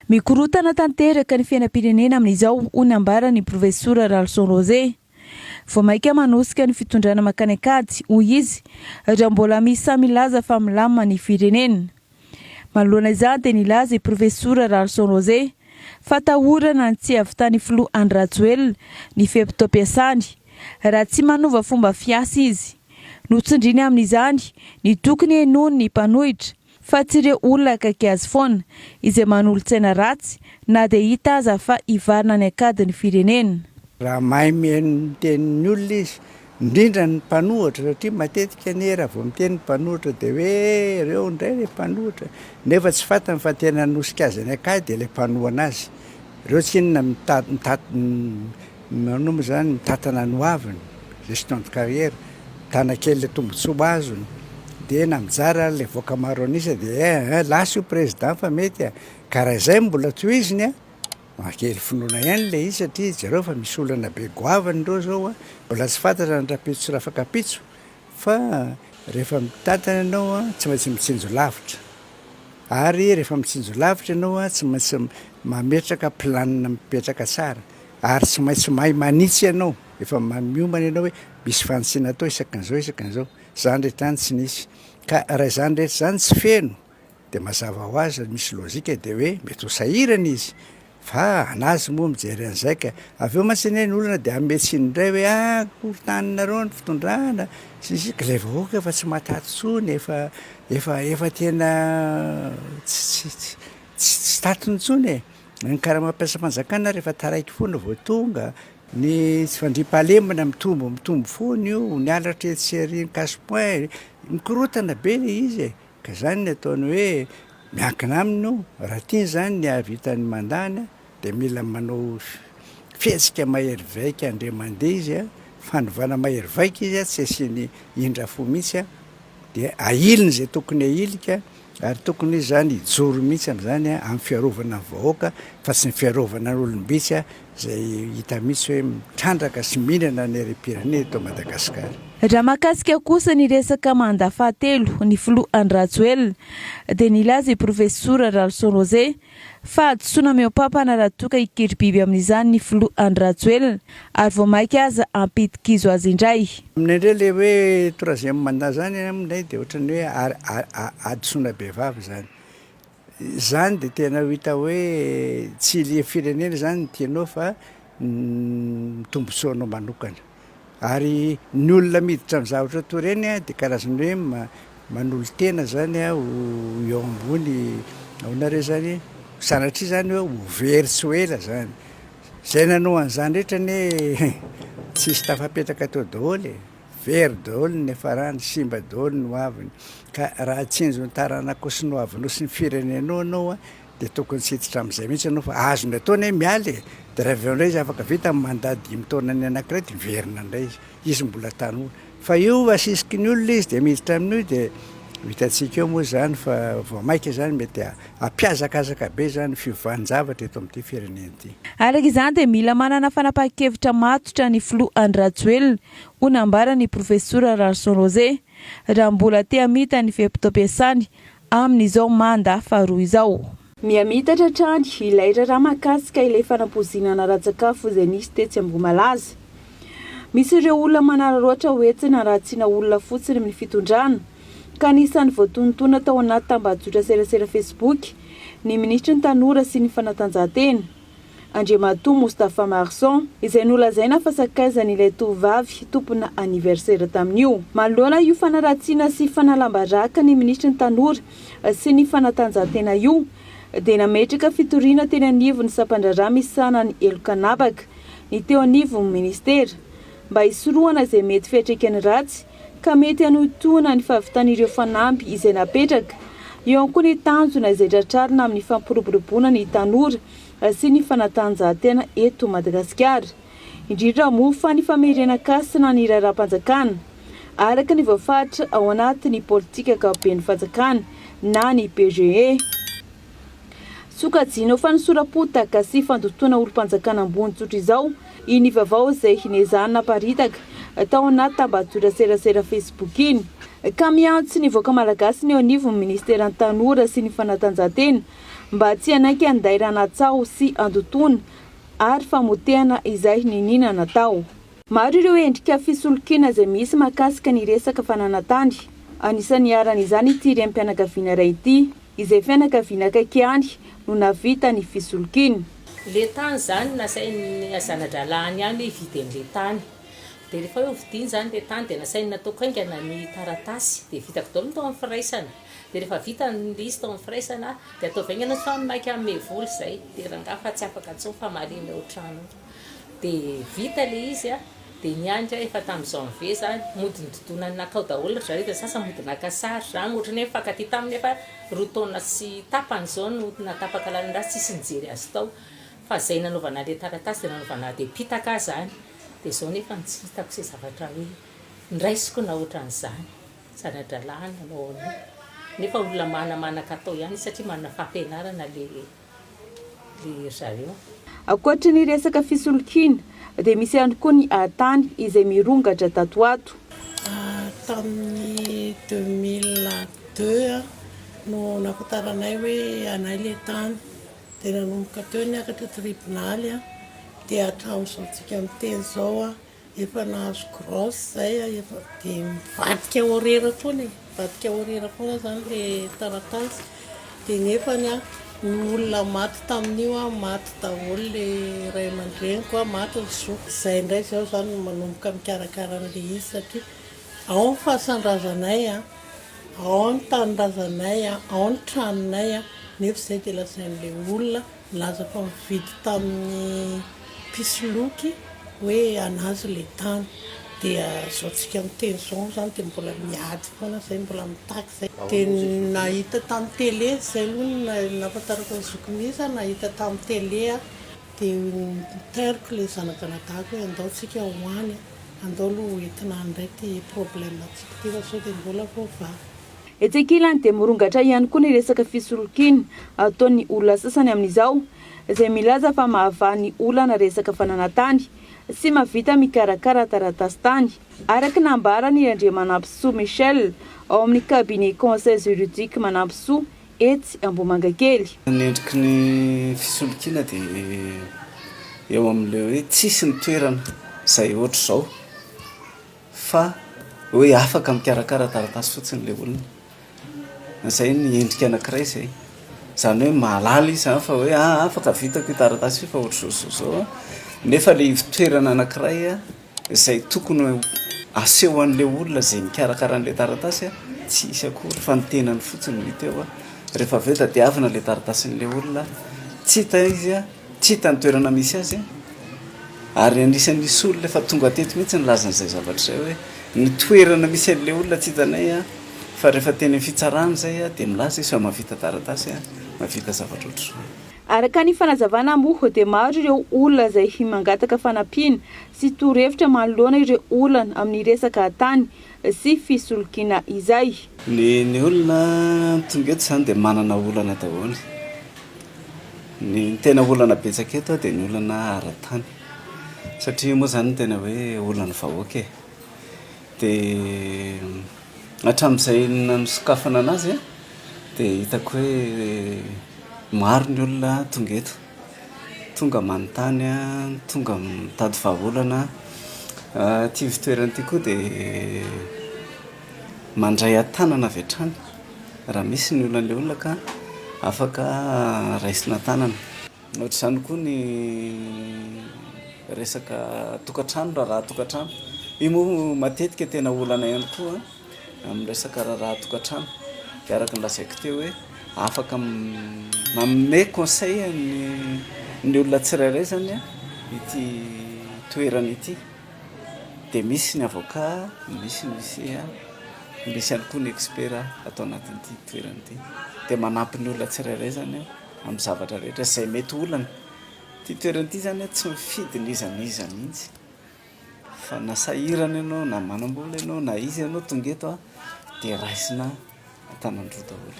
Mikorotana tanteraka ny fiainam-pirenena amin'izao hoy nambarany profesora Ralson Rosé. Vao maika manosika ny fitondrana makany akady hoy izy raha mbola misy samilaza fa milamina ny firenena. Manoloana izany dia nilaza i profesora Ralson Rosé fa tahorana ny tsy havitany filoha Andry Rajoelina ny fehim-pitom-piasany raha tsy manova fomba fiasa izy. Notsindriny amin'izany ny tokony henoany ny mpanohitra fa tsy ireo olona akaiky azy foana izay manolo-tsaina ratsy na dia hita aza fa hivarina ny akady ny firenena. Raha mahay mihaino tenin'ny olona izy, indrindra ny mpanohitra satria matetika ny raha vao miteny mpanohitra dia hoe ireo indray ilay mpanohitra nefa tsy fantany fa tena hanosika azy any akady dia ilay mpanohana azy. Ireo tsy inona manoma zany mitatana ny hoaviny, gestion de carrière, tanakely ilay tombotsoa azony. Dia na mizara ilay voaka maro anisa dia lasa io président fa mety karaha izay mbola tohiziny makely finoana ihany ilay izy satria zareo fa misy olana be goavany ireo zao mbola tsy fantatra ny rapitso sy rafakapitso fa rehefa mitatana ianao tsy maintsy mitsinjo lavitra ary rehefa mitsinjo lavitra ianao tsy maintsy mametraka planina mipetraka tsara ary tsy maintsy mahay manitsy ianao efa miomana ianao hoe misy fanitsina atao isakan'izao zany rehetra tsy nisy ka raha izany rehetra zany tsy feno dia mazava ho azy misy lozika dia hoe mety ho sahirana izy fa anazy moa mijery an'izay ka avy eo mantsiny ny olona dia ametsiny indray hoe korontaninareo ny fitondrana sisika ilay vahoaka efa tsy matatontsony efa tena tsy tatony intsony ny karaha mampiasa fanjakana rehefa taraiky foana vao tonga ny tsy fandriam-pahalemana mitombo foana io ny alatra etsy casse-point mikorotana be ilay izy ka zany ny ataony hoe miankina aminy raha tia zany ny hahavitany mandany dia mila manao fihetsika mahery vaika andre mandeha izy fanovana mahery vaika izy tsy asiany indra fo mihitsy dia ahiliny izay tokony ahilika ary tokony izy zany hijoro mihitsy amin'izany amin'ny fiarovana ny vahoaka fa tsy ny fiarovana ny olombitsy izay hita mihitsy hoe mitrandraka sy mihinana ny harem-pirenena eto Madagasikara. Raha mahakasika kosa ny resaka mandat fahatelo ny filoha Andry Rajoelina dia nilaza i profesora Ralson Rosé fa adosona miompampana raha toka hikeribiby amin'izany ny filoha Andry Rajoelina ary vao maika aza hampitikizo azy indray. Aminay indray ilay hoe troisième mandat zany aminay dia ohatrany hoe adosona behivavy zany. Zany dia tena hita hoe tsy lia firenena zany ny tianao fa tombontsoanao manokana. Ary ny olona miditra amin'ny zavatra toy ireny dia karazany hoe manolo-tena zany eo ambony aonareo zany sanatria zany hoe ho very tsy ho ela zany. Izay nanao an'izany rehetra ny tsisy tafapetraka tao daholo very daholo ny hafarany, simba daholo ny hoaviny ka raha tsinjo ny taranako sy ny hoavinao sy ny firenenao anao dia tokony tsy hiditra amin'izay mihitsy anao fa azony ataony mialy dia raha avy eo indray izy afaka vita amin'ny mandat 5 taona ny anankiray dia verina indray izy mbola tanora fa io asisiky ny olona izy dia miditra amin'io dia hitantsika eo moa zany fa vao maika zany mety hampiazakazaka be zany fiovanin-javatra eto amin'ity firenena ity. Araka izany dia mila manana fanapahan-kevitra matotra ny filoha Andry Rajoelina hoy nambarany profesora Ralson Rosé raha mbola te hamita ny fehim-pitom-piasany amin'izao mandat faharoa izao. Miamitatra hatrany ilay raha mahakasika ilay fanampozinana rajsakafo izay nisy tetsy Ambohimalaza. Misy ireo olona manararaotra hoentsina raha tsiana olona fotsiny amin'ny fitondrana ka anisan'ny voatonotona tao anaty tambazotra serasera Facebook ny ministra ny tanora sy ny fanatanjahantena Andriamatoa Moustapha Marson izay nolazaina fa sakaizany ilay tovovavy tompona aniversera tamin'io. Manoloana io fanaratsiana sy fanalambaraka ny ministra ny tanora sy ny fanatanjahantena io dia nametraka fitoriana teny anivo ny sampandrarah misana ny Elokanabaka ny teo anivo ny ministera mba hisorohana izay mety fiatraikany ratsy ka mety hanotoana ny fahavitan'ireo fanampy izay napetraka eo koa ny tanjona izay tratrarina amin'ny fampiroboroboana ny tanora sy ny fanatanjahantena eto Madagasikara indrindra moa fa ny famerenakasina ny raharaham-panjakana araka ny voafatra ao anatin'ny politika ankapobeny fanjakana na ny PGE. Sokajiana fa ny sorapotaka sy fandotoana olo-panjakana ambony tsotra izao iny vaovao izay hinezana paritaka tao anaty tambazotra serasera Facebook iny ka miantso ny voaka malagasy ny eo anivon'ny ministera ny tanora sy ny fanatanjahantena mba tsy hanaiky andairana-tsao sy andotona ary famotehana izay ninina natao. Maro ireo endrika fisolokiana izay misy mahakasika ny resaka fananantany. Anisan'ny aran'izany ity renim-pianakaviana iray ity izay fianakaviana akaiky ihany no navita ny fisolokiana. Le tany zany nasain'ny azana-dralany ihany hividy an'le tany. Dia rehefa hoe vidiany zany le tany dia nasainy nataoko haingana ny taratasy dia vitako daholo tao amin'ny firaisana. Dia rehefa vita izy tao amin'ny firaisana dia atao vaingana fa maiky amin'ny voly izay. Dia rangaha fa tsy afaka intsony fa malemy ao trano. Dia vita le izy dia niandry efa tamin'izao amive zany mody nodonany nakao daholo zareo dia sasa mody naka sary zany ohatrany hoe mifankatia taminy efa 2 taona sy tapany izao no natapaka lalandrasy tsisy nijery azy tao. Fa zay nanaovana le taratasy dia nanaovana dia pitaka zany. Dia izao nefa tsy hitako se zavatra hoe niraisiko na ohatran'izany. Zana-dralany nanao nefa olona manaka-tao ihany satria manana fampianarana le zareo. Ankoatra ny resaka fisolokiana dia misy ihany koa ny tany izay mirongatra tatoato. Tamin'ny 2002 no nakotaranay hoe anay le tany dia nanomboka teo niakatra tribunaly dia hatramin'izao tsika miteny izao efa nahazo grosse zay efa dia mivadika horera foana mivadika horera foana zany le taratasy dia nefany ny olona maty tamin'io maty daholo le ray aman-dreniko maty ny zoko. Izay indray zao zany manomboka mikarakara an'le izy satria ao ny fahasan-drazanay ao ny tanindrazanay ao ny tranonay nefa izay dia lasain'le olona milaza fa mividy tamin'ny pisoloky hoe anazy le tany. Dia zao tsika miteny izao zany dia mbola miady foana zay mbola mitaky zay. Dia nahita tamin'ny télé zay aloha nahafantarako ny zoko mihitsy nahita tamin'ny télé dia niteriko le zanajanadako hoe andao tsika hoany andao aloha entina ndraiky problème tsika ty fa sao dia mbola voava. Etsy ankilany dia mirongatra ihany koa ny resaka fisolokiana ataon'ny olona sasany amin'izao izay milaza fa mahavany olana resaka fananantany sy mahavita mikarakara taratasy tany. Araka nambarany Andriamanampisoa Michel ao amin'ny cabinet conseil juridique Manampisoa etsy Ambohimankakely. Nendriky ny fisolokiana dia eo amin'ilay hoe tsisy ny toerana izay ohatr' izao fa hoe afaka mikarakara taratasy fotsiny le olona. Izay ny endrika anankiray izay. Izany hoe mahalala izy fa hoe afaka vitako taratasy fa ohatr' izao. Nefa le toerana anankiray izay tokony aseho an'ilay olona izay mikarakara an'ilay taratasy tsy isy akory fa ny tenany fotsiny hita eo. Rehefa avy eo tadiavina le taratasin'ilay olona tsy hita izy tsy hita ny toerana misy azy ary anisan'nisy olona efa tonga teto mihitsy nilazan'izay zavatra izay hoe ny toerana misy an'ilay olona tsy hitanay fa rehefa teny amin'ny fitsarana izay dia milaza izy fa mahavita taratasy mahavita zavatra ohatr'izao. Araka ny fanazavana moa dia maro ireo olona izay mangataka fanampiana sy torohevitra manoloana ireo olana amin'ny resaka tany sy fisolokiana izay. Ny olona tonga eto izany dia manana olana daholo. Ny tena olana betsaka eto dia ny olana ara-tany satria moa izany tena hoe olana vahoaka. Dia hatramin'izay nanosokafana anazy dia hitako hoe maro ny olona tonga eto, tonga manontany tonga mitady vahaolana. Ty fitoerana ity koa dia mandray an-tanana avy hatrany raha misy ny olan'ilay olona ka afaka raisina tanana. Ohatr'izany koa ny resaka tokantrano raha tokantrano. Io moa matetika tena olana ihany koa amin'ny resaka raha tokantrano. Dia araka ny lazaiko teo hoe afaka manome conseil ny olona tsirairay zany ity toerana ity. Dia misy ny avocat, misy ihany koa ny expert atao anatin'ity toerana ity. Dia manampy ny olona tsirairay zany amin'ny zavatra rehetra izay mety olana. Ity toerana ity zany tsy mifidy n'iza mihitsy. Fa na sahirana ianao na manam-bola ianao na izy ianao tonga eto dia raisina an-tanandroa daholo.